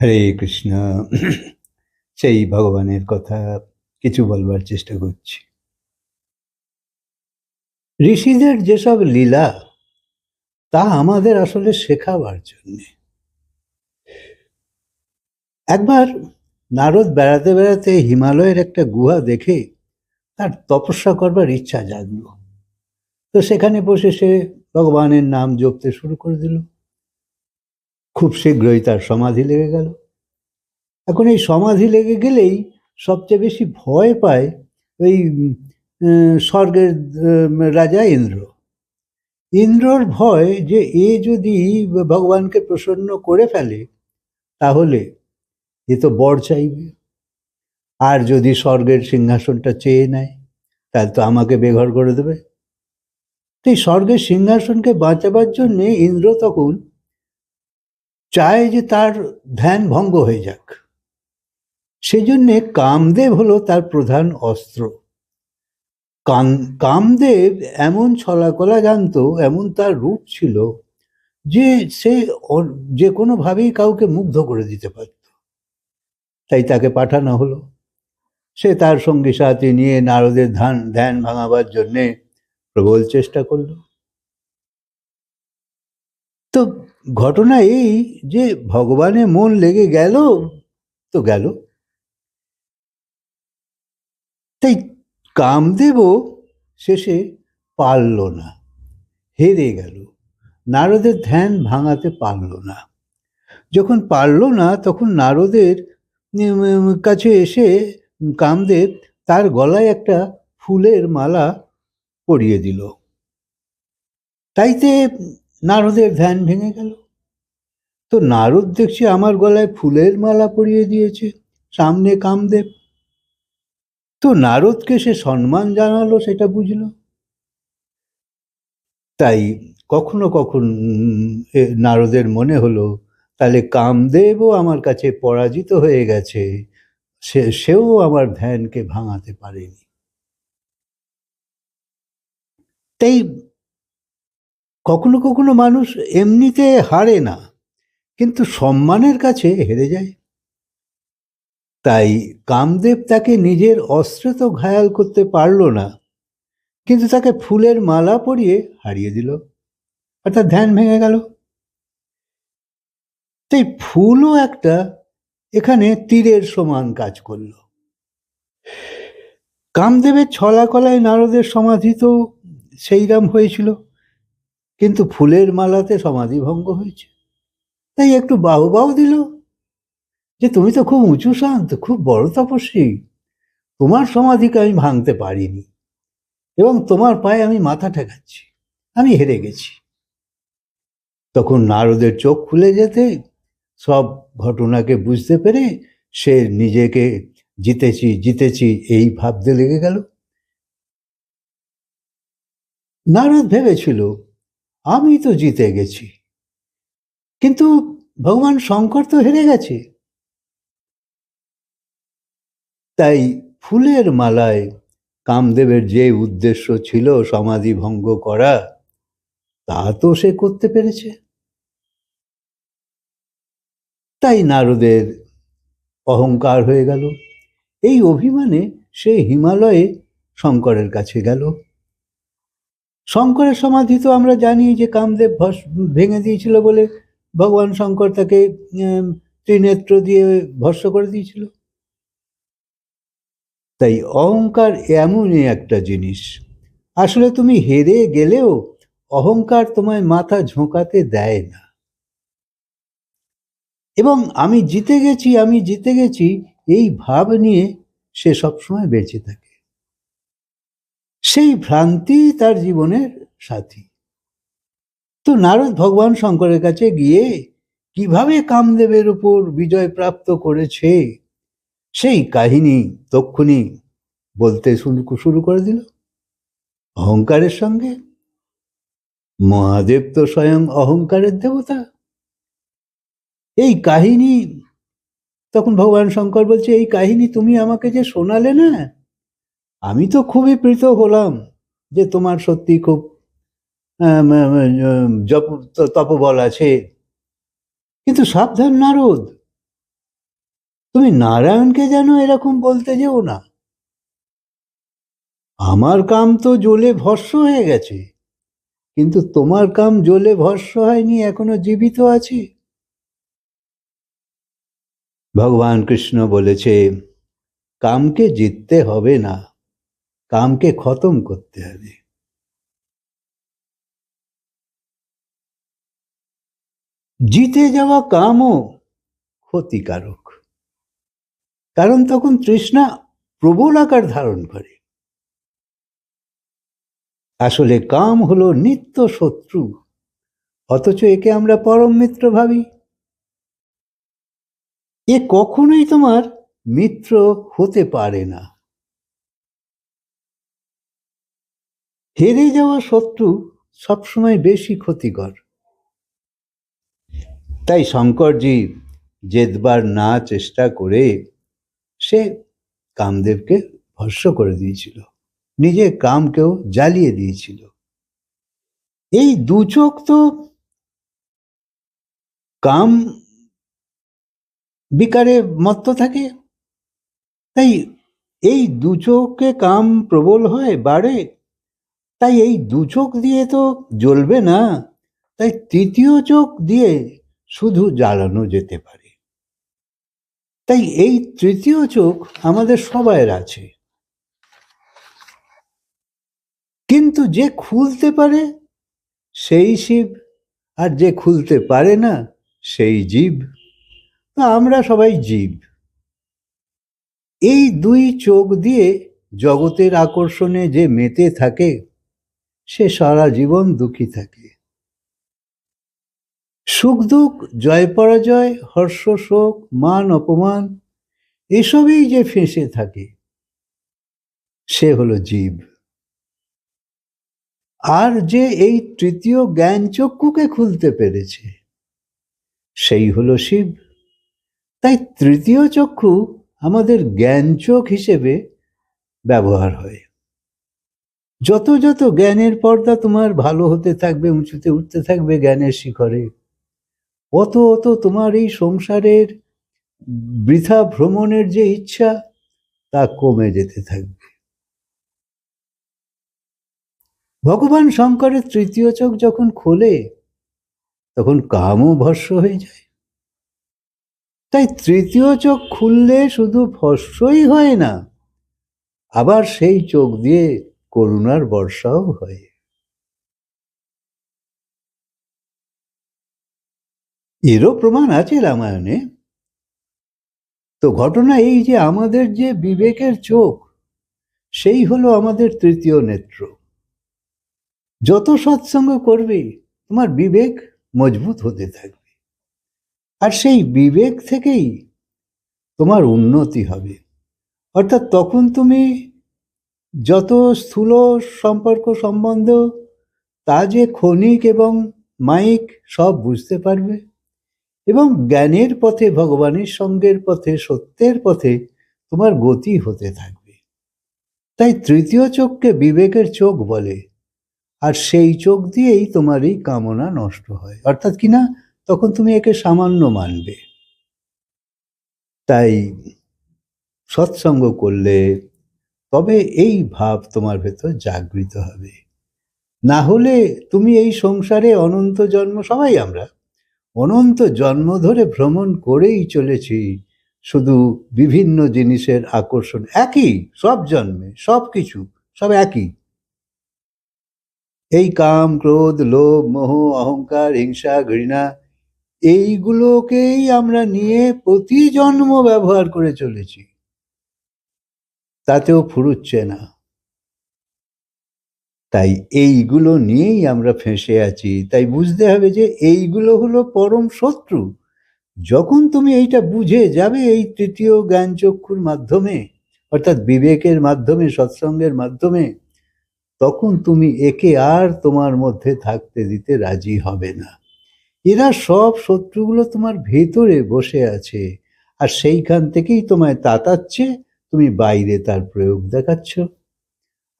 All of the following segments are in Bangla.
হরে কৃষ্ণ। সেই ভগবানের কথা কিছু বলবার চেষ্টা করছি। ঋষিদের যেসব লীলা তা আমাদের আসলে শেখাবার জন্য। একবার নারদ বেড়াতে বেড়াতে হিমালয়ের একটা গুহা দেখে তার তপস্যা করবার ইচ্ছা জাগলো। তো সেখানে বসে সে ভগবানের নাম জপতে শুরু করে দিল। খুব শীঘ্রই তার সমাধি লেগে গেল। এখন এই সমাধি লেগে গেলেই সবচেয়ে বেশি ভয় পায় ওই স্বর্গের রাজা ইন্দ্র। ইন্দ্রর ভয় যে এ যদি ভগবানকে প্রসন্ন করে ফেলে তাহলে এ তো বর চাইবে, আর যদি স্বর্গের সিংহাসনটা চেয়ে নেয় তাহলে তো আমাকে বেঘর করে দেবে। এই স্বর্গের সিংহাসনকে বাঁচাবার জন্য ইন্দ্র তখন চায় যে তার ধ্যান ভঙ্গ হয়ে যাক। সেজন্যে কামদেব হলো তার প্রধান অস্ত্র। কামদেব এমন ছলাকলা জানত, এমন তার রূপ ছিল যে সে যে কোনোভাবেই কাউকে মুগ্ধ করে দিতে পারত। তাই তাকে পাঠানো হলো। সে তার সঙ্গী সাথী নিয়ে নারদের ধ্যান ভাঙাবার জন্যে প্রবল চেষ্টা করল। তো ঘটনা এই যে ভগবানে মন লেগে গেল তো গেল। তাই কামদেবও শেষে পারল না, হেরে গেল। নারদের ধ্যান ভাঙাতে পারল না। যখন পারল না তখন নারদের কাছে এসে কামদেব তার গলায় একটা ফুলের মালা পরিয়ে দিল। তাইতে নারদের ধ্যান ভেঙে গেল। তো নারদ দেখছি আমার গলায় ফুলের মালা পরিয়ে দিয়েছে সামনে কামদেব। তো নারদকে সে সম্মান জানালো, সেটা বুঝলো। তাই কখনো কখনো নারদের মনে হলো তাহলে কামদেবও আমার কাছে পরাজিত হয়ে গেছে, সেও আমার ধ্যানকে ভাঙাতে পারেনি। তাই কখনো কখনো মানুষ এমনিতে হারে না, কিন্তু সম্মানের কাছে হেরে যায়। তাই কামদেব তাকে নিজের অস্ত্রে তো ঘায়াল করতে পারল না, কিন্তু তাকে ফুলের মালা পরিয়ে হারিয়ে দিল, অর্থাৎ ধ্যান ভেঙে গেল। তাই ফুলও একটা এখানে তীরের সমান কাজ করল। কামদেবের ছলাকলায় নারদের সমাধি তো সেইরাম হয়েছিল, কিন্তু ফুলের মালাতে সমাধি ভঙ্গ হয়েছে। তাই একটু বাহু দিল যে তুমি তো খুব উঁচু শান্ত, খুব বড় তপস্বী, তোমার সমাধিকে আমি ভাঙতে পারিনি এবং তোমার পায়ে আমি মাথা ঠেকাচ্ছি, আমি হেরে গেছি। তখন নারদের চোখ খুলে যেতে সব ঘটনাকে বুঝতে পেরে সে নিজেকে জিতেছি জিতেছি এই ভাবতে লেগে গেল। নারদ ভেবেছিল আমি তো জিতে গেছি, কিন্তু ভগবান শঙ্কর তো হেরে গেছে। তাই ফুলের মালায় কামদেবের যে উদ্দেশ্য ছিল সমাধি ভঙ্গ করা, তা তো সে করতে পেরেছে। তাই নারদের অহংকার হয়ে গেল। এই অভিমানে সে হিমালয়ে শঙ্করের কাছে গেল। শঙ্করের সমাধি তো আমরা জানি যে কামদেব ভেঙে দিয়েছিল বলে ভগবান শঙ্কর তাকে ত্রিনেত্র দিয়ে ভস্ম করে দিয়েছিল। তাই অহংকার এমনই একটা জিনিস, আসলে তুমি হেরে গেলেও অহংকার তোমায় মাথা ঝোঁকাতে দেয় না, এবং আমি জিতে গেছি এই ভাব নিয়ে সে সবসময় বেঁচে থাকে। সেই ভ্রান্তি তার জীবনের সাথী। তো নারদ ভগবান শঙ্করের কাছে গিয়ে কিভাবে কামদেবের উপর বিজয় প্রাপ্ত করেছে সেই কাহিনী তক্ষুনি বলতে শুরু করে দিল অহংকারের সঙ্গে। মহাদেব তো স্বয়ং অহংকারের দেবতা। এই কাহিনী তখন ভগবান শঙ্কর বলছে, এই কাহিনী তুমি আমাকে যে শোনালে না, আমি তো খুবই প্রীত হলাম যে তোমার সত্যি খুব তপবল আছে। কিন্তু সাবধান নারদ, তুমি নারায়ণকে যেন এরকম বলতে যেও না। আমার কাম তো জ্বলে ভস্ম হয়ে গেছে, কিন্তু তোমার কাম জ্বলে ভস্ম হয়নি, এখনো জীবিত আছে। ভগবান কৃষ্ণ বলেছে, কামকে জিততে হবে না, কামকে খতম করতে হবে। জিতে যাওয়া কামও ক্ষতিকারক, কারণ তখন তৃষ্ণা প্রবল আকার ধারণ করে। আসলে কাম হলো নিত্য শত্রু, অথচ একে আমরা পরম মিত্র ভাবি। এ কখনোই তোমার মিত্র হতে পারে না। হেরে যাওয়া শত্রু সবসময় বেশি ক্ষতিকর। তাই শঙ্করজি জেতবার না চেষ্টা করে সে কামদেবকে ভস্ম করে দিয়েছিল, নিজে কামকেও জ্বালিয়ে দিয়েছিল। এই দু চোখ তো কাম বিকারে মত্ত থাকে, তাই এই দু চোখে কাম প্রবল হয়, বাড়ে। তাই এই দু চোখ দিয়ে তো জ্বলবে না, তাই তৃতীয় চোখ দিয়ে শুধু জ্বালানো যেতে পারে। তাই এই তৃতীয় চোখ আমাদের সবাইয়ের আছে, কিন্তু যে খুলতে পারে সেই শিব, আর যে খুলতে পারে না সেই জীব। আমরা সবাই জীব। এই দুই চোখ দিয়ে জগতের আকর্ষণে যে মেতে থাকে, সে সারা জীবন দুঃখী থাকে। সুখ দুঃখ, জয় পরাজয়, হর্ষ শোক, মান অপমান, এসবই যে ফেঁসে থাকে, সে হলো জীব। আর যে এই তৃতীয় জ্ঞান চক্ষুকে খুলতে পেরেছে, সেই হলো শিব। তাই তৃতীয় চক্ষু আমাদের জ্ঞান চোখ হিসেবে ব্যবহার হয়। যত যত জ্ঞানের পর্দা তোমার ভালো হতে থাকবে, উঁচুতে উঠতে থাকবে জ্ঞানের শিখরে, অত অত তোমার এই সংসারের বৃথা ভ্রমণের যে ইচ্ছা, তা কমে যেতে থাকবে। ভগবান শঙ্করের তৃতীয় চোখ যখন খোলে, তখন কামও ভস্ম হয়ে যায়। তাই তৃতীয় চোখ খুললে শুধু ভস্মই হয় না, আবার সেই চোখ দিয়ে করুণার বর্ষাও হয়। এরও প্রমাণ আছে রামায়ণে। তো ঘটনা এই যে আমাদের যে বিবেকের চোখ, সেই হলো আমাদের তৃতীয় নেত্র। যত সৎসঙ্গ করবে তোমার বিবেক মজবুত হতে থাকবে, আর সেই বিবেক থেকেই তোমার উন্নতি হবে। অর্থাৎ তখন তুমি যত স্থূল সম্পর্ক সম্বন্ধ, তা যে ক্ষণিক এবং মায়িক, সব বুঝতে পারবে, এবং জ্ঞানের পথে, ভগবানের সঙ্গের পথে, সত্যের পথে তোমার গতি হতে থাকবে। তাই তৃতীয় চোখকে বিবেকের চোখ বলে, আর সেই চোখ দিয়েই তোমার এই কামনা নষ্ট হয়। অর্থাৎ কিনা তখন তুমি একে সামান্য মানবে। তাই সৎসঙ্গ করলে তবে এই ভাব তোমার ভেতর জাগৃত হবে। না হলে তুমি এই সংসারে অনন্ত জন্ম, সবাই আমরা অনন্ত জন্ম ধরে ভ্রমণ করেই চলেছি, শুধু বিভিন্ন জিনিসের আকর্ষণ, একই সব জন্মে, সব কিছু সব একই। এই কাম, ক্রোধ, লোভ, মোহ, অহংকার, হিংসা, ঘৃণা, এইগুলোকেই আমরা নিয়ে প্রতি জন্ম ব্যবহার করে চলেছি, তাতেও ফুরুচ্ছে না। তাই এইগুলো নিয়েই আমরা ফেঁসে আছি। তাই বুঝতে হবে যে এইগুলো হলো পরম শত্রু। যখন তুমি এইটা বুঝে যাবে এই তৃতীয় জ্ঞান চক্ষুর মাধ্যমে, অর্থাৎ বিবেকের মাধ্যমে, সৎসঙ্গের মাধ্যমে, তখন তুমি একে আর তোমার মধ্যে থাকতে দিতে রাজি হবে না। এরা সব শত্রুগুলো তোমার ভেতরে বসে আছে, আর সেইখান থেকেই তোমায় তাতাচ্ছে, তুমি বাইরে তার প্রয়োগ দেখাচ্ছ,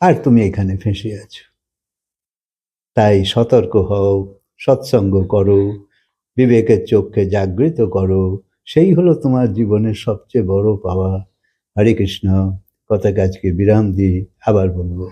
আর তুমি এখানে ফেঁসে আছো। তাই সতর্ক হও, সৎসঙ্গ করো, বিবেকের চোখকে জাগৃত করো, সেই হলো তোমার জীবনের সবচেয়ে বড় পাওয়া। হরে কৃষ্ণ। কথাকে আজকে বিরাম দিই, আবার বলবো।